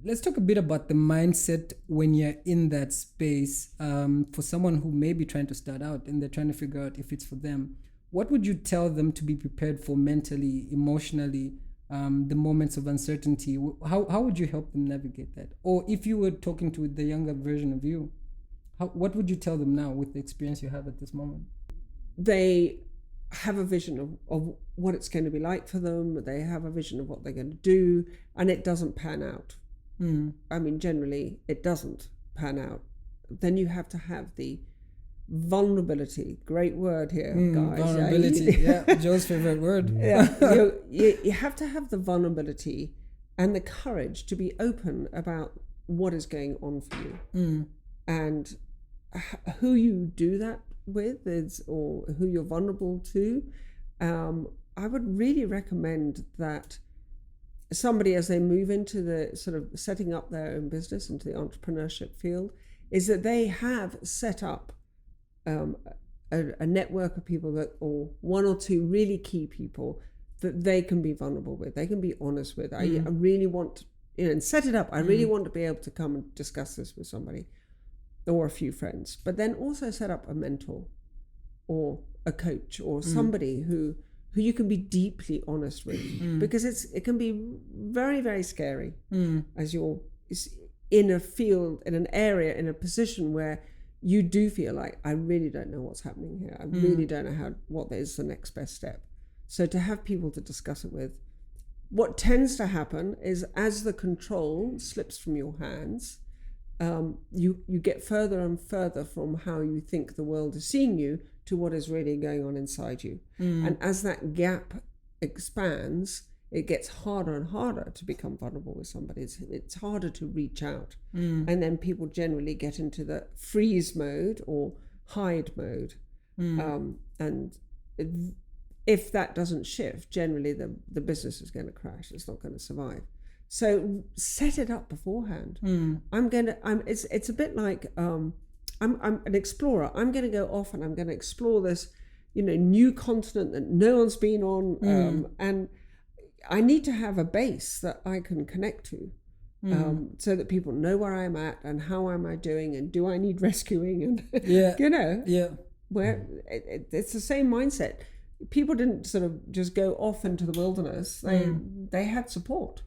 let's talk a bit about the mindset when you're in that space. For someone who may be trying to start out and they're trying to figure out if it's for them, what would you tell them to be prepared for mentally, emotionally, the moments of uncertainty? How would you help them navigate that? Or if you were talking to the younger version of you, what would you tell them now with the experience you have at this moment? They have a vision of what it's going to be like for them. They have a vision of what they're going to do, and it doesn't pan out. I mean, generally, it doesn't pan out. Then you have to have the vulnerability. Great word here, guys. Vulnerability, yeah, Joe's favorite word. Yeah, you have to have the vulnerability and the courage to be open about what is going on for you, and who you do that with is, or who you're vulnerable to. I would really recommend that somebody, as they move into the sort of setting up their own business, into the entrepreneurship field, is that they have set up a network of people that, or one or two really key people that they can be vulnerable with, they can be honest with. I really want, and set it up. I really want to be able to come and discuss this with somebody or a few friends, but then also set up a mentor or a coach or somebody who you can be deeply honest with, because it can be very, very scary as you're in a field, in an area, in a position where you do feel like, I really don't know what's happening here. I really don't know what is the next best step. So to have people to discuss it with. What tends to happen is, as the control slips from your hands, you get further and further from how you think the world is seeing you to what is really going on inside you. And as that gap expands, it gets harder and harder to become vulnerable with somebody. It's harder to reach out. And then people generally get into the freeze mode or hide mode. And if that doesn't shift, generally the business is going to crash. It's not going to survive. So set it up beforehand. It's a bit like, I'm an explorer. I'm going to go off and I'm going to explore this, new continent that no one's been on. And I need to have a base that I can connect to, so that people know where I'm at and how am I doing and do I need rescuing, and where it's the same mindset. People didn't sort of just go off into the wilderness. They had support.